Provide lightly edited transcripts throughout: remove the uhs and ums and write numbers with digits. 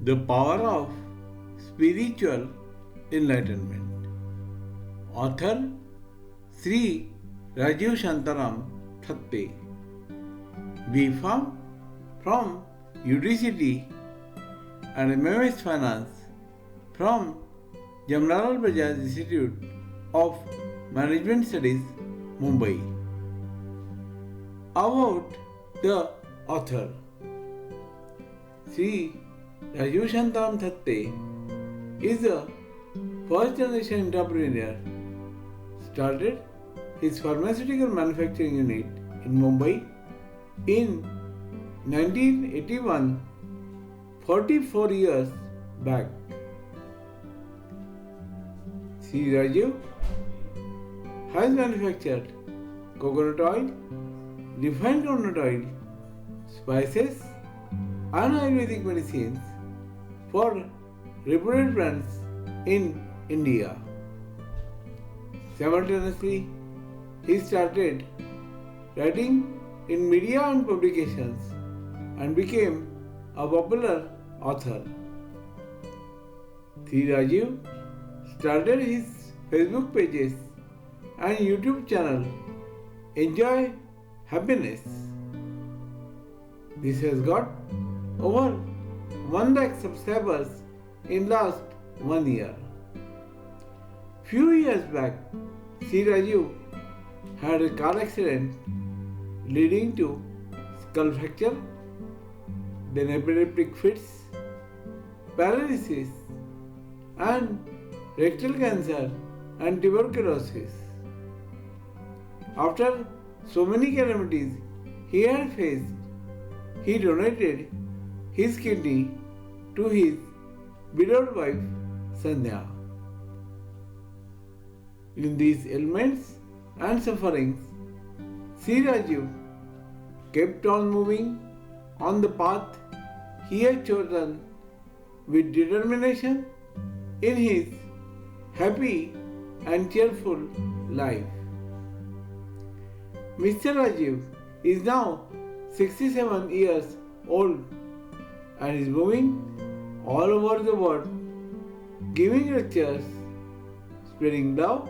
The Power of Spiritual Enlightenment. Author Shri Rajeev Thatte. We found from UDCT and MMS Finance from Jamnalal Bajaj Institute of Management Studies, Mumbai. About the author. Shri Rajeev Thatte is a first generation entrepreneur. Started his pharmaceutical manufacturing unit in Mumbai in 1981, 44 years back. Shri Rajeev has manufactured coconut oil, refined coconut oil, spices, and Ayurvedic medicines for reputed brands in India. Simultaneously, he started writing in media and publications and became a popular author. Shri Rajeev started his Facebook pages and YouTube channel Enjoy Happiness. This has got over 1 lakh subscribers in last 1 year. Few years back, Shri Rajeev had a car accident leading to skull fracture, then epileptic fits, paralysis, and rectal cancer and tuberculosis. After so many calamities he had faced, he donated his kidney to his widowed wife Sandhya. In these ailments and sufferings, Shri Rajeev kept on moving on the path he had chosen with determination in his happy and cheerful life. Mr. Rajeev is now 67 years old and is moving all over the world, giving lectures, spreading love,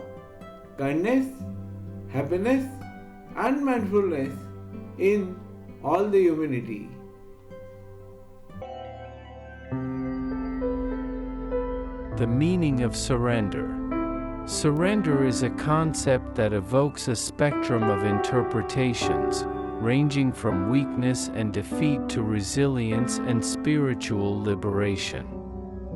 kindness, happiness, and mindfulness in all the humanity. The meaning of surrender. Surrender is a concept that evokes a spectrum of interpretations, ranging from weakness and defeat to resilience and spiritual liberation.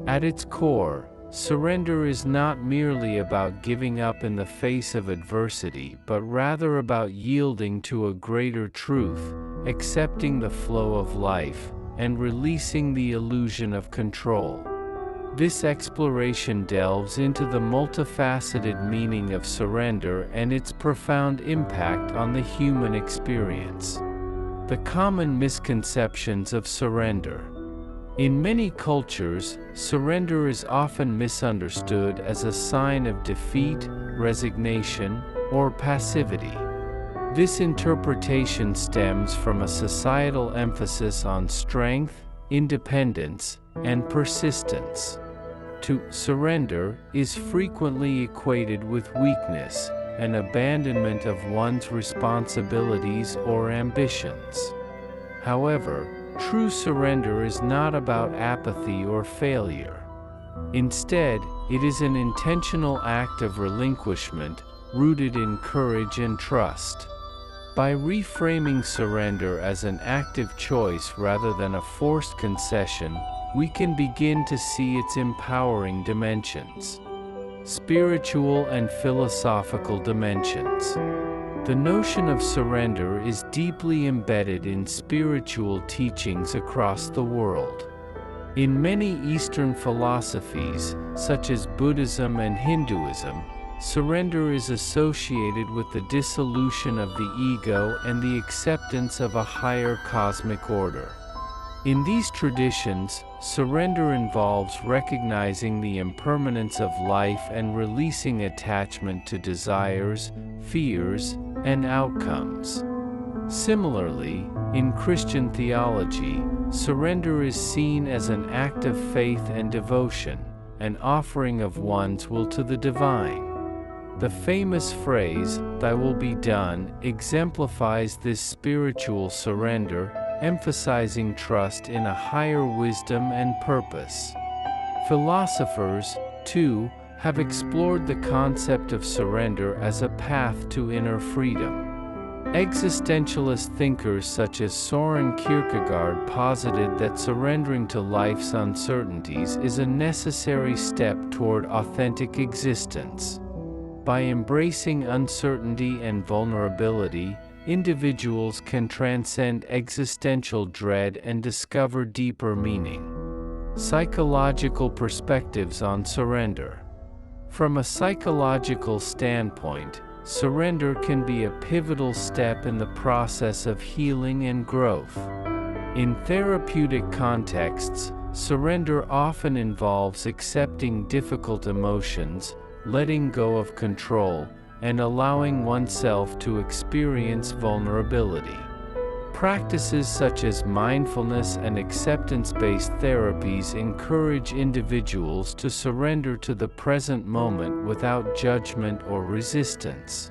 At its core, surrender is not merely about giving up in the face of adversity, but rather about yielding to a greater truth, accepting the flow of life, and releasing the illusion of control. This exploration delves into the multifaceted meaning of surrender and its profound impact on the human experience. The common misconceptions of surrender. In many cultures, surrender is often misunderstood as a sign of defeat, resignation, or passivity. This interpretation stems from a societal emphasis on strength, independence, and persistence. To surrender is frequently equated with weakness, an abandonment of one's responsibilities or ambitions. However, true surrender is not about apathy or failure. Instead, it is an intentional act of relinquishment, rooted in courage and trust. By reframing surrender as an active choice rather than a forced concession, we can begin to see its empowering dimensions. Spiritual and philosophical dimensions. The notion of surrender is deeply embedded in spiritual teachings across the world. In many Eastern philosophies, such as Buddhism and Hinduism, surrender is associated with the dissolution of the ego and the acceptance of a higher cosmic order. In these traditions, surrender involves recognizing the impermanence of life and releasing attachment to desires, fears, and outcomes. Similarly, In Christian theology, surrender is seen as an act of faith and devotion, an offering of one's will to the divine. The famous phrase, "Thy will be done," exemplifies this spiritual surrender, emphasizing trust in a higher wisdom and purpose. Philosophers, too, have explored the concept of surrender as a path to inner freedom. Existentialist thinkers such as Søren Kierkegaard posited that surrendering to life's uncertainties is a necessary step toward authentic existence. By embracing uncertainty and vulnerability, individuals can transcend existential dread and discover deeper meaning. Psychological perspectives on surrender. From a psychological standpoint, surrender can be a pivotal step in the process of healing and growth. In therapeutic contexts, surrender often involves accepting difficult emotions, letting go of control, and allowing oneself to experience vulnerability. Practices such as mindfulness and acceptance-based therapies encourage individuals to surrender to the present moment without judgment or resistance.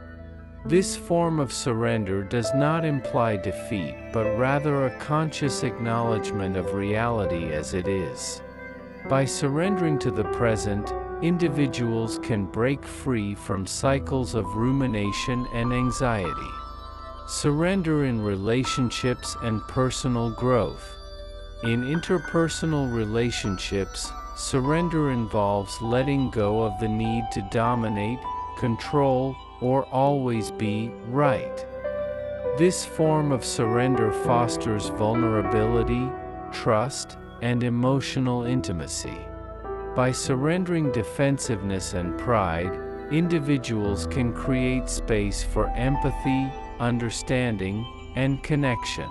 This form of surrender does not imply defeat, but rather a conscious acknowledgement of reality as it is. By surrendering to the present, individuals can break free from cycles of rumination and anxiety. Surrender in relationships and personal growth. In interpersonal relationships, surrender involves letting go of the need to dominate, control, or always be right. This form of surrender fosters vulnerability, trust, and emotional intimacy. By surrendering defensiveness and pride, individuals can create space for empathy, understanding, and connection.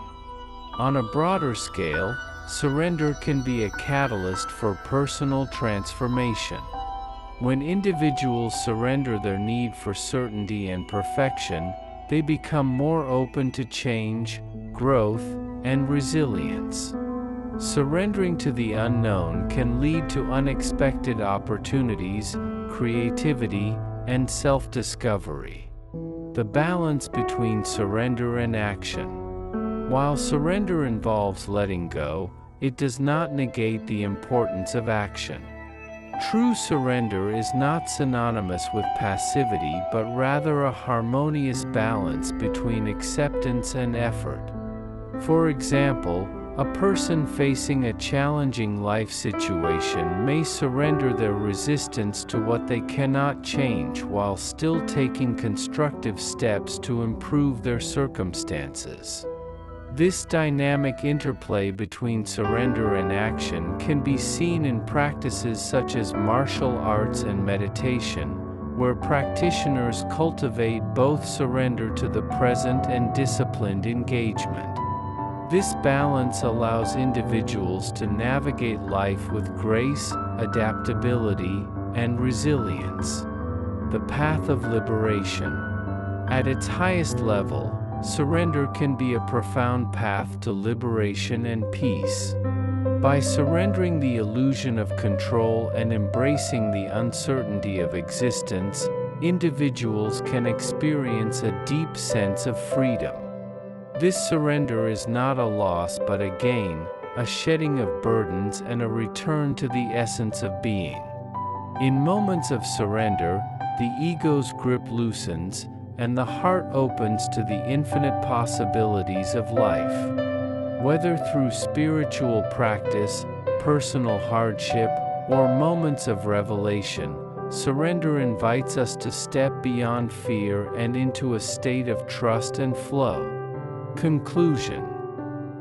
On a broader scale, surrender can be a catalyst for personal transformation. When individuals surrender their need for certainty and perfection, they become more open to change, growth, and resilience. Surrendering to the unknown can lead to unexpected opportunities, creativity, and self-discovery. The balance between surrender and action. While surrender involves letting go, it does not negate the importance of action. True surrender is not synonymous with passivity, but rather a harmonious balance between acceptance and effort. For example, a person facing a challenging life situation may surrender their resistance to what they cannot change while still taking constructive steps to improve their circumstances. This dynamic interplay between surrender and action can be seen in practices such as martial arts and meditation, where practitioners cultivate both surrender to the present and disciplined engagement. This balance allows individuals to navigate life with grace, adaptability, and resilience. The path of liberation. At its highest level, surrender can be a profound path to liberation and peace. By surrendering the illusion of control and embracing the uncertainty of existence, individuals can experience a deep sense of freedom. This surrender is not a loss but a gain, a shedding of burdens and a return to the essence of being. In moments of surrender, the ego's grip loosens, and the heart opens to the infinite possibilities of life. Whether through spiritual practice, personal hardship, or moments of revelation, surrender invites us to step beyond fear and into a state of trust and flow. Conclusion.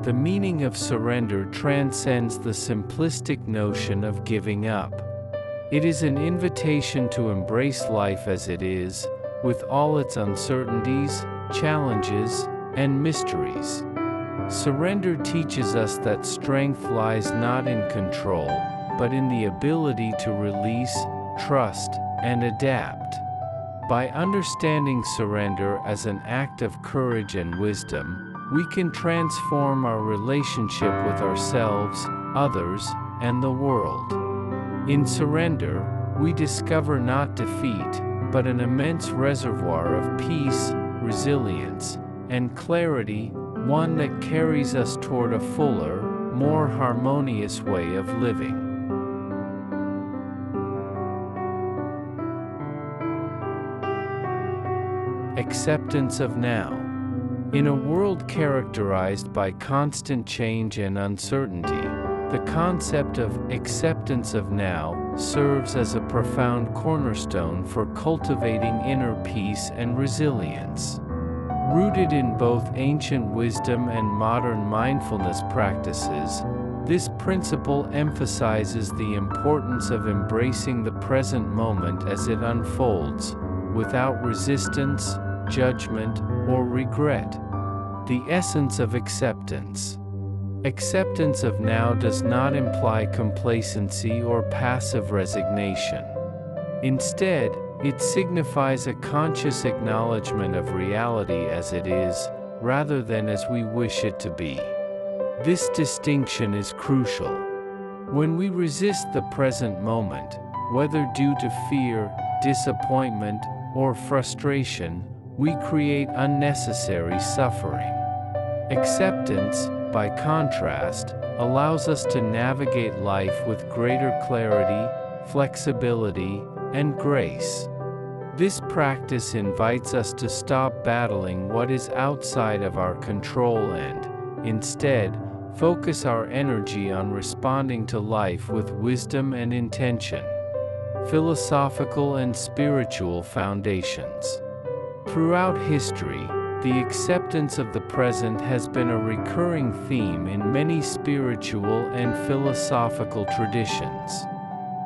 The meaning of surrender transcends the simplistic notion of giving up. It is an invitation to embrace life as it is, with all its uncertainties, challenges, and mysteries. Surrender teaches us that strength lies not in control, but in the ability to release, trust, and adapt. By understanding surrender as an act of courage and wisdom, we can transform our relationship with ourselves, others, and the world. In surrender, we discover not defeat, but an immense reservoir of peace, resilience, and clarity, one that carries us toward a fuller, more harmonious way of living. Acceptance of now. In a world characterized by constant change and uncertainty, the concept of acceptance of now serves as a profound cornerstone for cultivating inner peace and resilience. Rooted in both ancient wisdom and modern mindfulness practices, this principle emphasizes the importance of embracing the present moment as it unfolds, without resistance, judgment, or regret. The essence of acceptance. Acceptance of now does not imply complacency or passive resignation. Instead, it signifies a conscious acknowledgement of reality as it is, rather than as we wish it to be. This distinction is crucial. When we resist the present moment, whether due to fear, disappointment, or frustration, we create unnecessary suffering. Acceptance, by contrast, allows us to navigate life with greater clarity, flexibility, and grace. This practice invites us to stop battling what is outside of our control and, instead, focus our energy on responding to life with wisdom and intention. Philosophical and spiritual foundations. Throughout history, the acceptance of the present has been a recurring theme in many spiritual and philosophical traditions.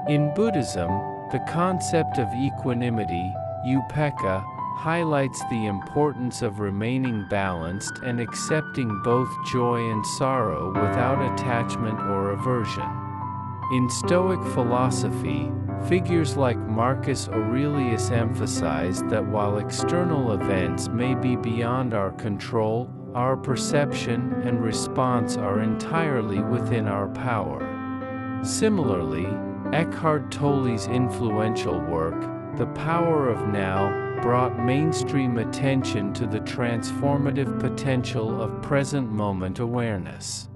In Buddhism, the concept of equanimity, upekkha, highlights the importance of remaining balanced and accepting both joy and sorrow without attachment or aversion. In Stoic philosophy, figures like Marcus Aurelius emphasized that while external events may be beyond our control, our perception and response are entirely within our power. Similarly, Eckhart Tolle's influential work, The Power of Now, brought mainstream attention to the transformative potential of present moment awareness.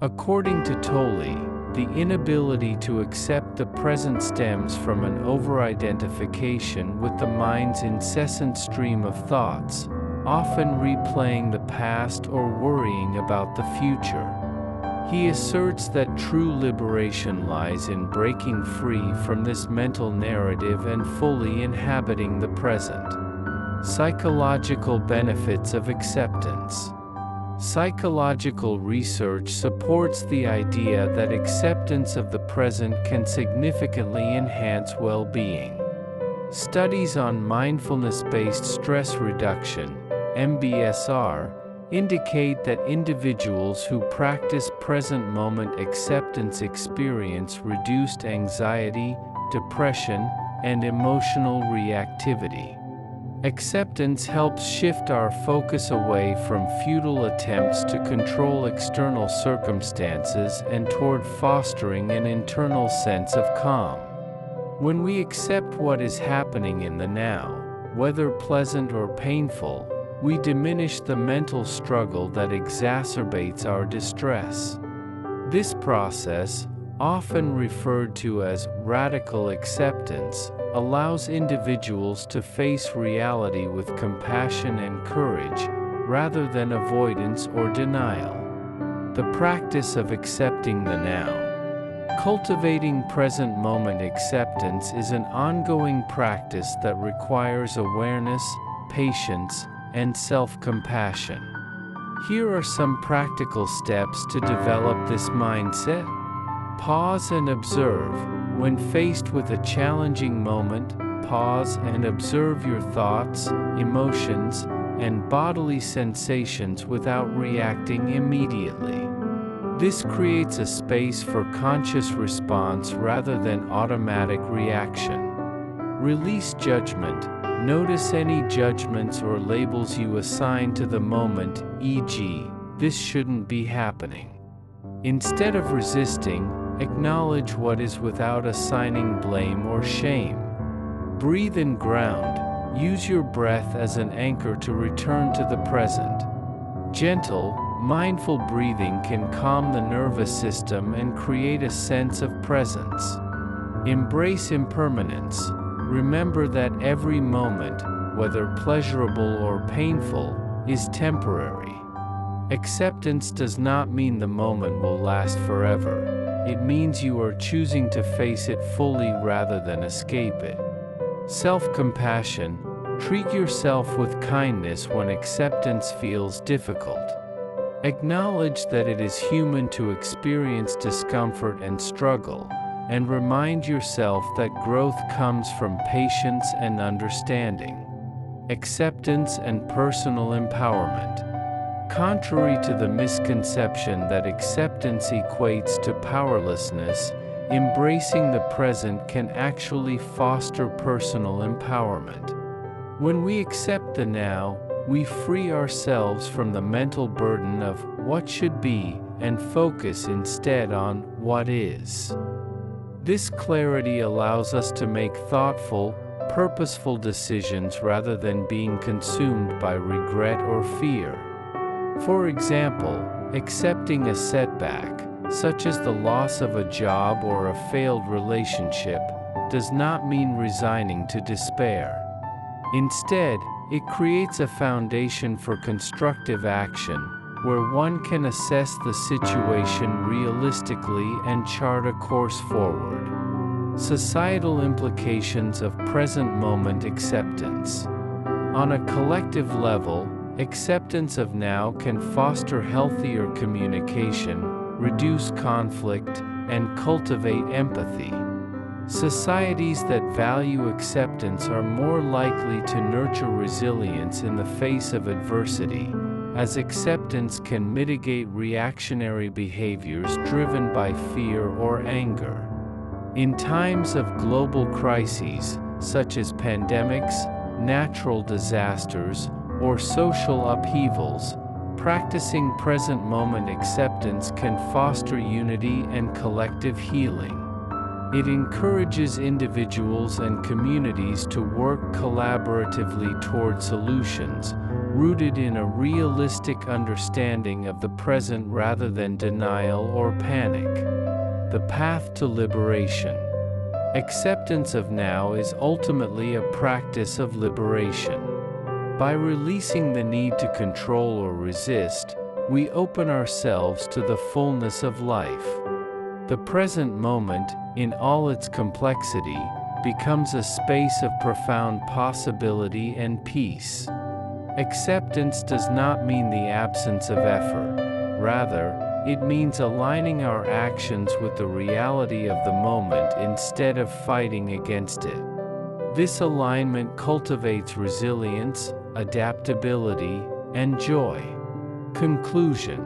According to Tolle, the inability to accept the present stems from an over-identification with the mind's incessant stream of thoughts, often replaying the past or worrying about the future. He asserts that true liberation lies in breaking free from this mental narrative and fully inhabiting the present. Psychological benefits of acceptance. Psychological research supports the idea that acceptance of the present can significantly enhance well-being. Studies on mindfulness-based stress reduction, MBSR, indicate that individuals who practice present moment acceptance experience reduced anxiety, depression, and emotional reactivity. Acceptance helps shift our focus away from futile attempts to control external circumstances and toward fostering an internal sense of calm. When we accept what is happening in the now, whether pleasant or painful, we diminish the mental struggle that exacerbates our distress. This process, often referred to as radical acceptance, allows individuals to face reality with compassion and courage, rather than avoidance or denial. The practice of accepting the now. Cultivating present moment acceptance is an ongoing practice that requires awareness, patience, and self-compassion. Here are some practical steps to develop this mindset. Pause and observe. When faced with a challenging moment, pause and observe your thoughts, emotions, and bodily sensations without reacting immediately. This creates a space for conscious response rather than automatic reaction. Release judgment. Notice any judgments or labels you assign to the moment, e.g., "This shouldn't be happening." Instead of resisting, acknowledge what is without assigning blame or shame. Breathe and ground. Use your breath as an anchor to return to the present. Gentle, mindful breathing can calm the nervous system and create a sense of presence. Embrace impermanence. Remember that every moment, whether pleasurable or painful, is temporary. Acceptance does not mean the moment will last forever. It means you are choosing to face it fully rather than escape it. Self-compassion. Treat yourself with kindness when acceptance feels difficult. Acknowledge that it is human to experience discomfort and struggle, and remind yourself that growth comes from patience and understanding. Acceptance and personal empowerment. Contrary to the misconception that acceptance equates to powerlessness, embracing the present can actually foster personal empowerment. When we accept the now, we free ourselves from the mental burden of what should be and focus instead on what is. This clarity allows us to make thoughtful, purposeful decisions rather than being consumed by regret or fear. For example, accepting a setback, such as the loss of a job or a failed relationship, does not mean resigning to despair. Instead, it creates a foundation for constructive action, where one can assess the situation realistically and chart a course forward. Societal implications of present moment acceptance. On a collective level, acceptance of now can foster healthier communication, reduce conflict, and cultivate empathy. Societies that value acceptance are more likely to nurture resilience in the face of adversity, as acceptance can mitigate reactionary behaviors driven by fear or anger. In times of global crises, such as pandemics, natural disasters, or social upheavals, practicing present moment acceptance can foster unity and collective healing. It encourages individuals and communities to work collaboratively toward solutions, rooted in a realistic understanding of the present rather than denial or panic. The path to liberation. Acceptance of now is ultimately a practice of liberation. By releasing the need to control or resist, we open ourselves to the fullness of life. The present moment, in all its complexity, becomes a space of profound possibility and peace. Acceptance does not mean the absence of effort. Rather, it means aligning our actions with the reality of the moment instead of fighting against it. This alignment cultivates resilience, adaptability, and joy. Conclusion.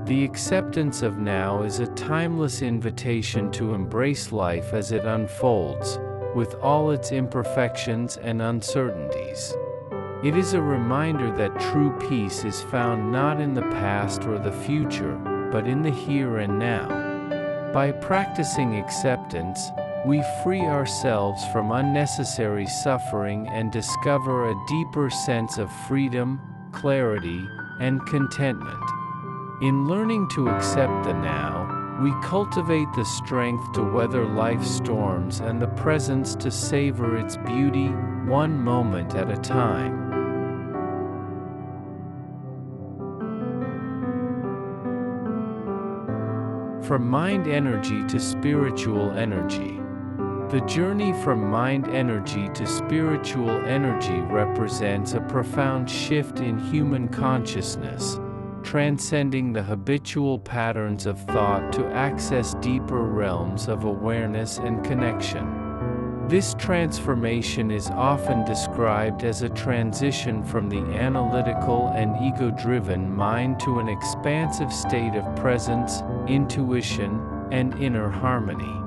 The acceptance of now is a timeless invitation to embrace life as it unfolds, with all its imperfections and uncertainties. It is a reminder that true peace is found not in the past or the future, but in the here and now. By practicing acceptance, we free ourselves from unnecessary suffering and discover a deeper sense of freedom, clarity, and contentment. In learning to accept the now, we cultivate the strength to weather life's storms and the presence to savor its beauty, one moment at a time. From mind energy to spiritual energy. The journey from mind energy to spiritual energy represents a profound shift in human consciousness, transcending the habitual patterns of thought to access deeper realms of awareness and connection. This transformation is often described as a transition from the analytical and ego-driven mind to an expansive state of presence, intuition, and inner harmony.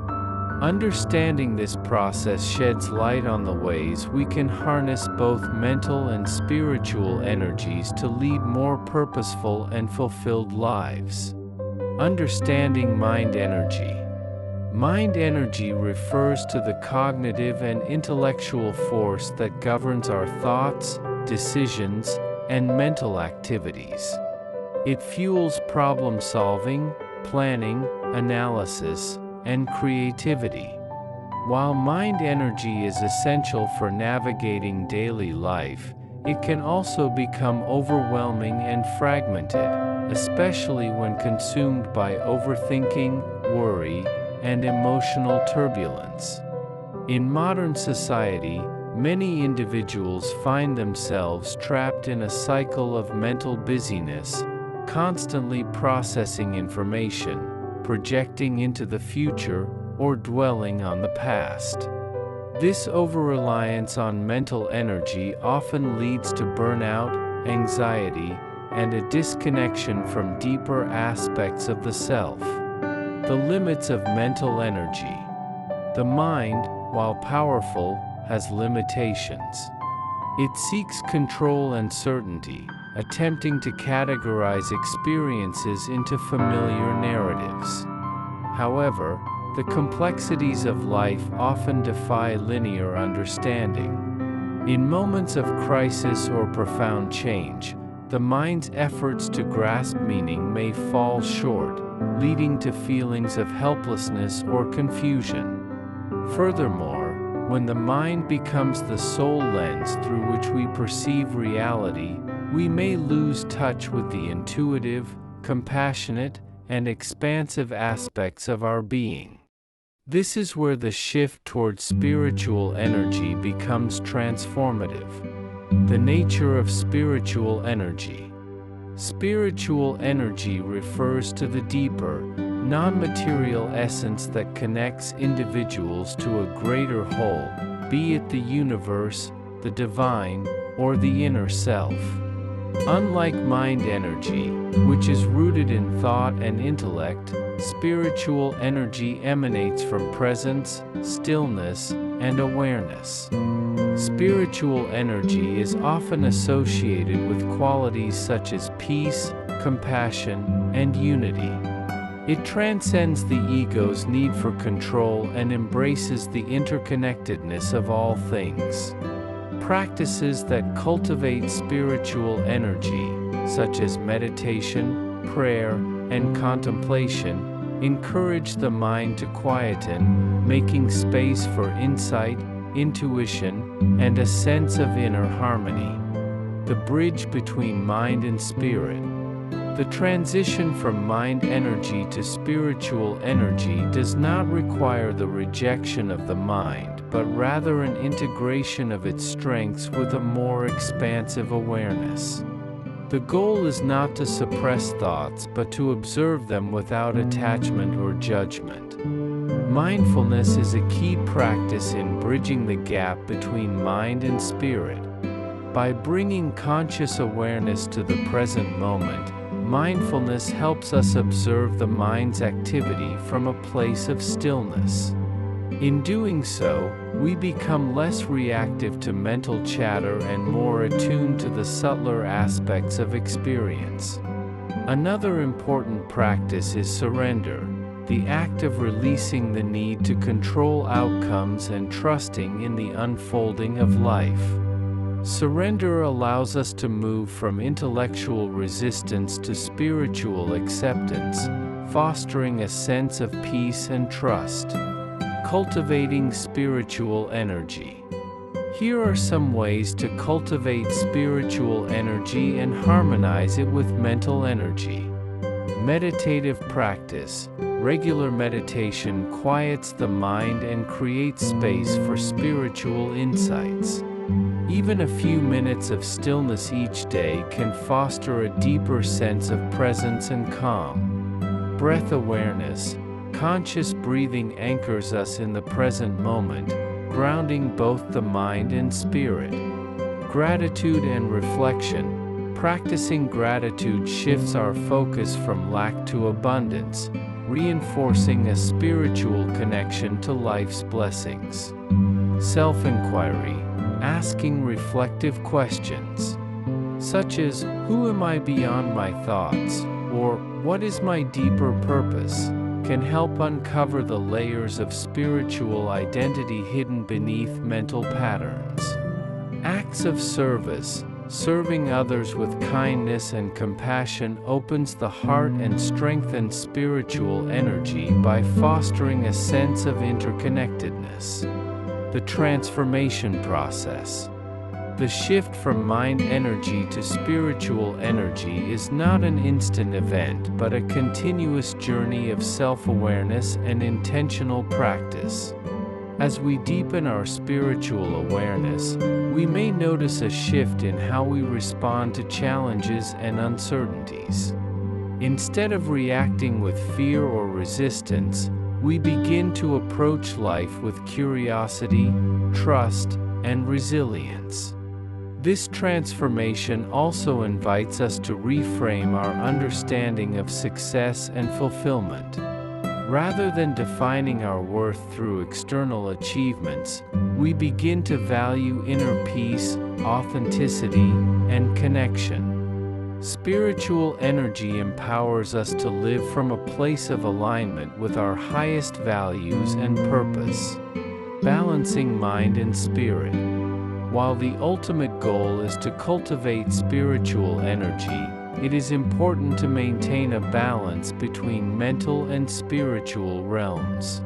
Understanding this process sheds light on the ways we can harness both mental and spiritual energies to lead more purposeful and fulfilled lives. Understanding mind energy. Mind energy refers to the cognitive and intellectual force that governs our thoughts, decisions, and mental activities. It fuels problem solving, planning, analysis, and creativity. While mind energy is essential for navigating daily life, it can also become overwhelming and fragmented, especially when consumed by overthinking, worry, and emotional turbulence. In modern society, many individuals find themselves trapped in a cycle of mental busyness, constantly processing information, projecting into the future, or dwelling on the past. This over-reliance on mental energy often leads to burnout, anxiety, and a disconnection from deeper aspects of the self. The limits of mental energy. The mind, while powerful, has limitations. It seeks control and certainty, attempting to categorize experiences into familiar narratives. However, the complexities of life often defy linear understanding. In moments of crisis or profound change, the mind's efforts to grasp meaning may fall short, leading to feelings of helplessness or confusion. Furthermore, when the mind becomes the sole lens through which we perceive reality, we may lose touch with the intuitive, compassionate, and expansive aspects of our being. This is where the shift towards spiritual energy becomes transformative. The nature of spiritual energy. Spiritual energy refers to the deeper, non-material essence that connects individuals to a greater whole, be it the universe, the divine, or the inner self. Unlike mind energy, which is rooted in thought and intellect, spiritual energy emanates from presence, stillness, and awareness. Spiritual energy is often associated with qualities such as peace, compassion, and unity. It transcends the ego's need for control and embraces the interconnectedness of all things. Practices that cultivate spiritual energy, such as meditation, prayer, and contemplation, encourage the mind to quieten, making space for insight, intuition, and a sense of inner harmony. The bridge between mind and spirit. The transition from mind energy to spiritual energy does not require the rejection of the mind, but rather an integration of its strengths with a more expansive awareness. The goal is not to suppress thoughts, but to observe them without attachment or judgment. Mindfulness is a key practice in bridging the gap between mind and spirit. By bringing conscious awareness to the present moment, mindfulness helps us observe the mind's activity from a place of stillness. In doing so, we become less reactive to mental chatter and more attuned to the subtler aspects of experience. Another important practice is surrender, the act of releasing the need to control outcomes and trusting in the unfolding of life. Surrender allows us to move from intellectual resistance to spiritual acceptance, fostering a sense of peace and trust. Cultivating spiritual energy. Here are some ways to cultivate spiritual energy and harmonize it with mental energy. Meditative practice. Regular meditation quiets the mind and creates space for spiritual insights. Even a few minutes of stillness each day can foster a deeper sense of presence and calm. Breath awareness. Conscious breathing anchors us in the present moment, grounding both the mind and spirit. Gratitude and reflection. Practicing gratitude shifts our focus from lack to abundance, reinforcing a spiritual connection to life's blessings. Self-inquiry, asking reflective questions, such as, who am I beyond my thoughts, or what is my deeper purpose, can help uncover the layers of spiritual identity hidden beneath mental patterns. Acts of service, serving others with kindness and compassion, opens the heart and strengthens spiritual energy by fostering a sense of interconnectedness. The transformation process. The shift from mind energy to spiritual energy is not an instant event but a continuous journey of self-awareness and intentional practice. As we deepen our spiritual awareness, we may notice a shift in how we respond to challenges and uncertainties. Instead of reacting with fear or resistance, we begin to approach life with curiosity, trust, and resilience. This transformation also invites us to reframe our understanding of success and fulfillment. Rather than defining our worth through external achievements, we begin to value inner peace, authenticity, and connection. Spiritual energy empowers us to live from a place of alignment with our highest values and purpose, balancing mind and spirit. While the ultimate goal is to cultivate spiritual energy, it is important to maintain a balance between mental and spiritual realms.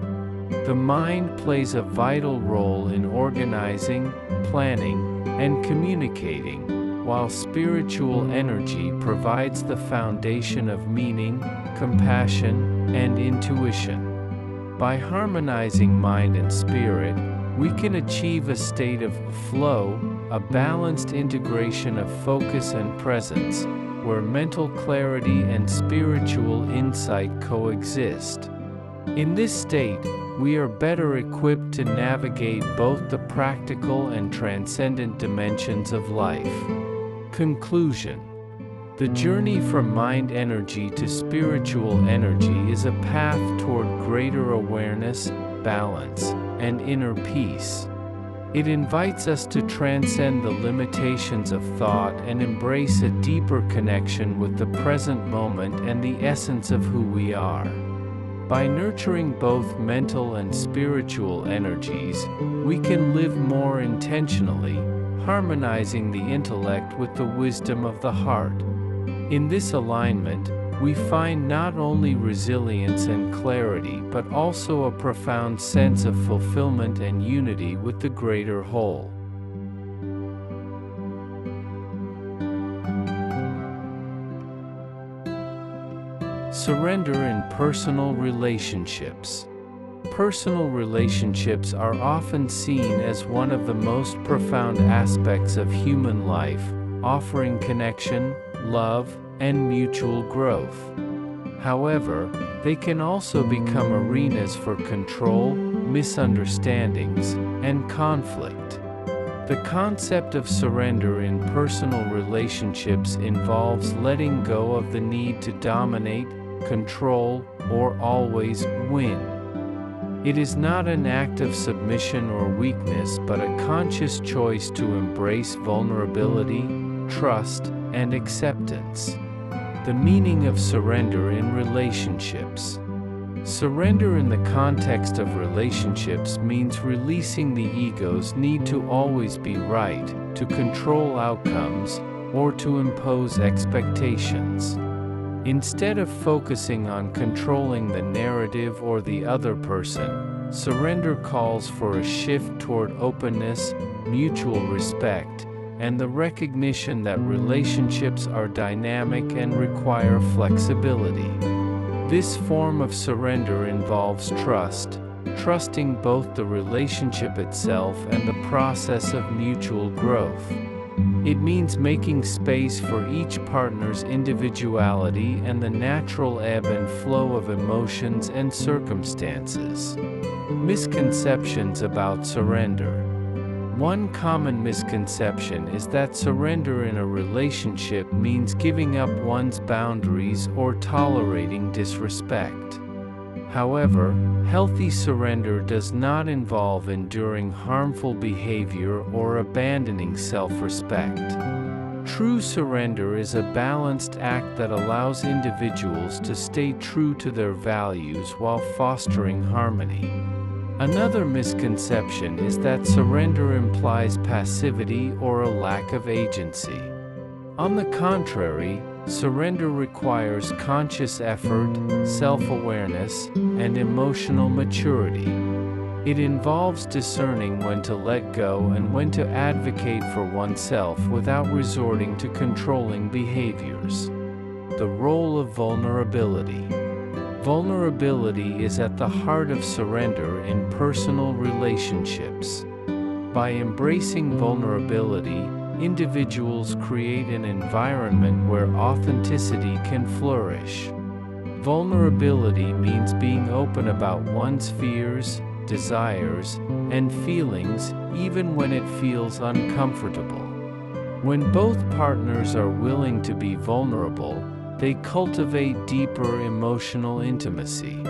The mind plays a vital role in organizing, planning, and communicating, while spiritual energy provides the foundation of meaning, compassion, and intuition. By harmonizing mind and spirit, we can achieve a state of flow, a balanced integration of focus and presence, where mental clarity and spiritual insight coexist. In this state, we are better equipped to navigate both the practical and transcendent dimensions of life. Conclusion. The journey from mind energy to spiritual energy is a path toward greater awareness, balance, and inner peace. It invites us to transcend the limitations of thought and embrace a deeper connection with the present moment and the essence of who we are. By nurturing both mental and spiritual energies, we can live more intentionally, harmonizing the intellect with the wisdom of the heart. In this alignment, we find not only resilience and clarity but also a profound sense of fulfillment and unity with the greater whole. Surrender in personal relationships. Personal relationships are often seen as one of the most profound aspects of human life, offering connection, love, and mutual growth. However, they can also become arenas for control, misunderstandings, and conflict. The concept of surrender in personal relationships involves letting go of the need to dominate, control, or always win. It is not an act of submission or weakness but a conscious choice to embrace vulnerability, trust, and acceptance. The meaning of surrender in relationships. Surrender in the context of relationships means releasing the ego's need to always be right, to control outcomes, or to impose expectations. Instead of focusing on controlling the narrative or the other person, surrender calls for a shift toward openness, mutual respect, and the recognition that relationships are dynamic and require flexibility. This form of surrender involves trust, trusting both the relationship itself and the process of mutual growth. It means making space for each partner's individuality and the natural ebb and flow of emotions and circumstances. Misconceptions about surrender. One common misconception is that surrender in a relationship means giving up one's boundaries or tolerating disrespect. However, healthy surrender does not involve enduring harmful behavior or abandoning self-respect. True surrender is a balanced act that allows individuals to stay true to their values while fostering harmony. Another misconception is that surrender implies passivity or a lack of agency. On the contrary, surrender requires conscious effort, self-awareness, and emotional maturity. It involves discerning when to let go and when to advocate for oneself without resorting to controlling behaviors. The role of vulnerability. Vulnerability is at the heart of surrender in personal relationships. By embracing vulnerability, individuals create an environment where authenticity can flourish. Vulnerability means being open about one's fears, desires, and feelings, even when it feels uncomfortable. When both partners are willing to be vulnerable, they cultivate deeper emotional intimacy.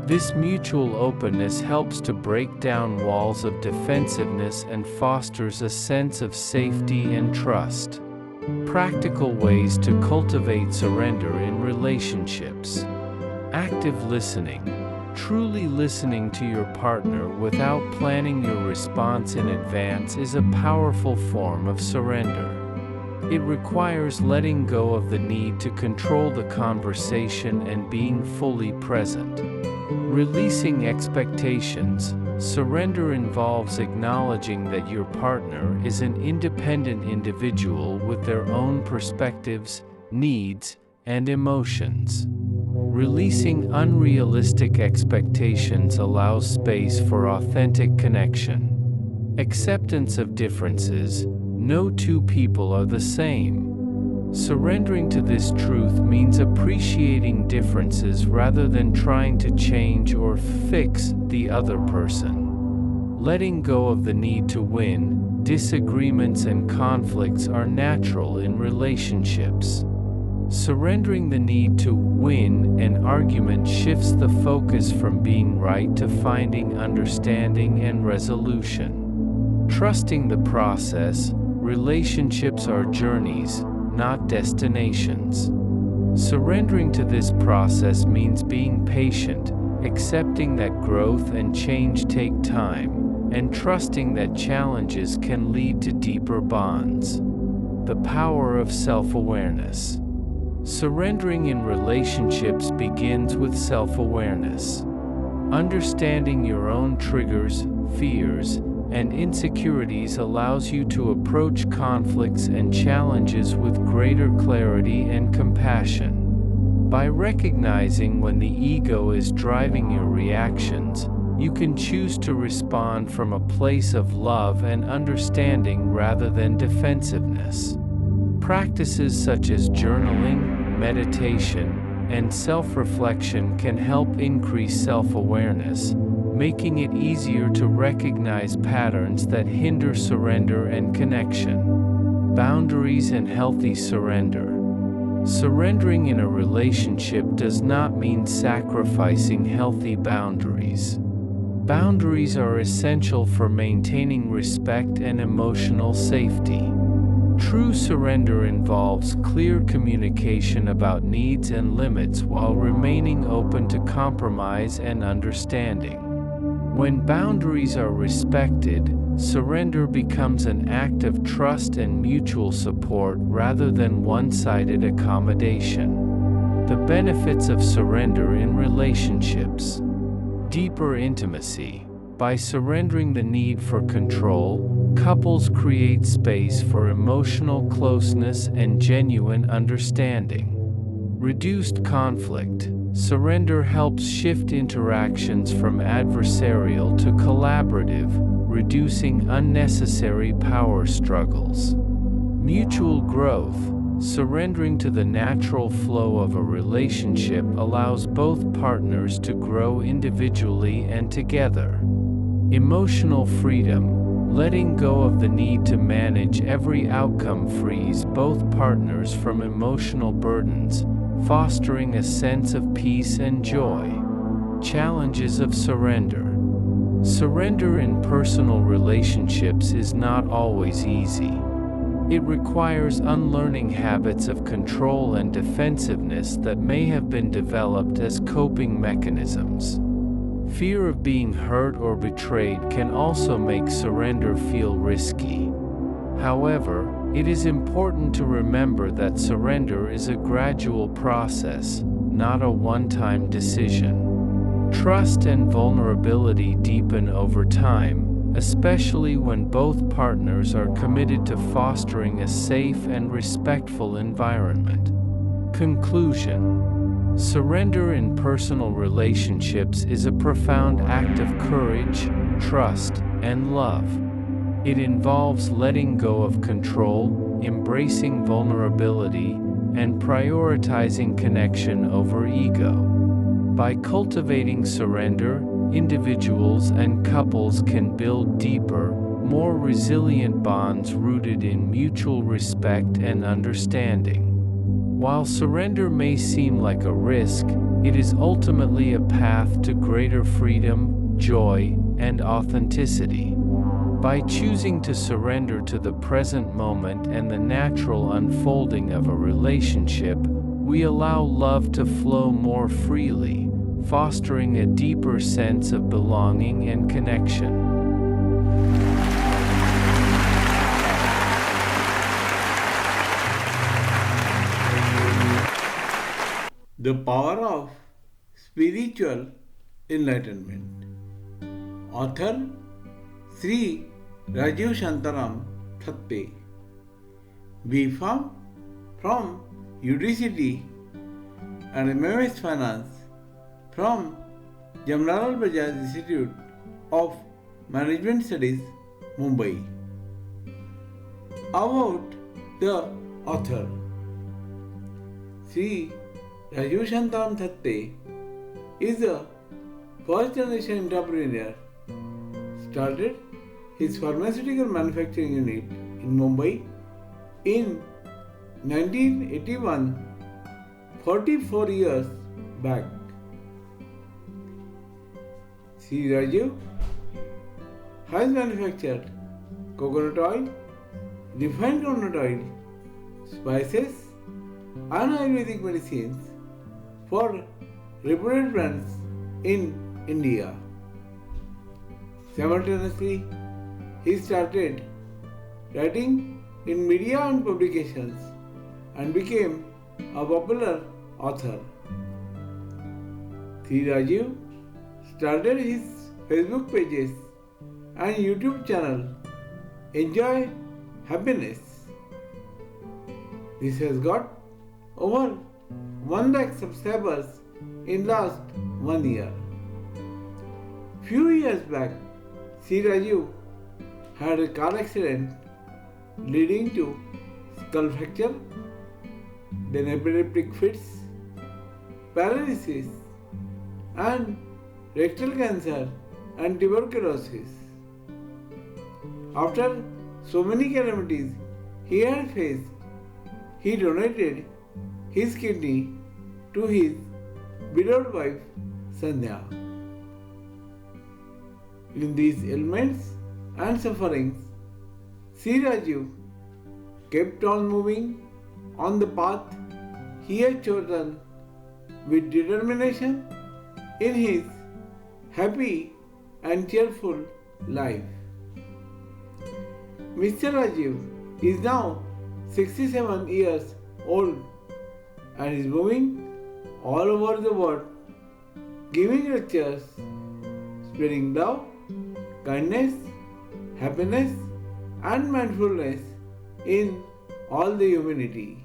This mutual openness helps to break down walls of defensiveness and fosters a sense of safety and trust. Practical ways to cultivate surrender in relationships. Active listening. Truly listening to your partner without planning your response in advance is a powerful form of surrender. It requires letting go of the need to control the conversation and being fully present. Releasing expectations. Surrender involves acknowledging that your partner is an independent individual with their own perspectives, needs, and emotions. Releasing unrealistic expectations allows space for authentic connection. Acceptance of differences. No two people are the same. Surrendering to this truth means appreciating differences rather than trying to change or fix the other person. Letting go of the need to win. Disagreements and conflicts are natural in relationships. Surrendering the need to win an argument shifts the focus from being right to finding understanding and resolution. Trusting the process. Relationships are journeys, not destinations. Surrendering to this process means being patient, accepting that growth and change take time, and trusting that challenges can lead to deeper bonds. The power of self-awareness. Surrendering in relationships begins with self-awareness. Understanding your own triggers, fears, and insecurities allows you to approach conflicts and challenges with greater clarity and compassion. By recognizing when the ego is driving your reactions, you can choose to respond from a place of love and understanding rather than defensiveness. Practices such as journaling, meditation, and self-reflection can help increase self-awareness, making it easier to recognize patterns that hinder surrender and connection. Boundaries and healthy surrender. Surrendering in a relationship does not mean sacrificing healthy boundaries. Boundaries are essential for maintaining respect and emotional safety. True surrender involves clear communication about needs and limits while remaining open to compromise and understanding. When boundaries are respected, surrender becomes an act of trust and mutual support rather than one-sided accommodation. The benefits of surrender in relationships. Deeper intimacy. By surrendering the need for control, couples create space for emotional closeness and genuine understanding. Reduced conflict. Surrender helps shift interactions from adversarial to collaborative, reducing unnecessary power struggles. Mutual growth. Surrendering to the natural flow of a relationship allows both partners to grow individually and together. Emotional freedom. Letting go of the need to manage every outcome frees both partners from emotional burdens, fostering a sense of peace and joy. Challenges of surrender. Surrender in personal relationships is not always easy. It requires unlearning habits of control and defensiveness that may have been developed as coping mechanisms. Fear of being hurt or betrayed can also make surrender feel risky. However, it is important to remember that surrender is a gradual process, not a one-time decision. Trust and vulnerability deepen over time, especially when both partners are committed to fostering a safe and respectful environment. Conclusion. Surrender in personal relationships is a profound act of courage, trust, and love. It involves letting go of control, embracing vulnerability, and prioritizing connection over ego. By cultivating surrender, individuals and couples can build deeper, more resilient bonds rooted in mutual respect and understanding. While surrender may seem like a risk, it is ultimately a path to greater freedom, joy, and authenticity. By choosing to surrender to the present moment and the natural unfolding of a relationship, we allow love to flow more freely, fostering a deeper sense of belonging and connection. The power of spiritual enlightenment. Author Shri Rajeev Thatte. We found from UDCT and MMS Finance from Jamnalal Bajaj Institute of Management Studies, Mumbai. About the author. Shri Rajeev Thatte is a first generation entrepreneur. Started his pharmaceutical manufacturing unit in Mumbai in 1981, 44 years back. Shri Rajeev has manufactured coconut oil, refined coconut oil, spices, and Ayurvedic medicines for reputed brands in India. Simultaneously, he started writing in media and publications and became a popular author. Shri Rajeev started his Facebook pages and YouTube channel Enjoy Happiness. This has got over 1 lakh subscribers in last 1 year. Few years back, Shri Rajeev had a car accident leading to skull fracture, then epileptic fits, paralysis, and rectal cancer and tuberculosis. After so many calamities he had faced, he donated his kidney to his widowed wife Sandhya. In these ailments and sufferings, Shri Rajeev kept on moving on the path he had chosen with determination in his happy and cheerful life. Mr. Rajeev is now 67 years old and is moving all over the world, giving lectures, spreading love, kindness, happiness, and mindfulness in all the humanity.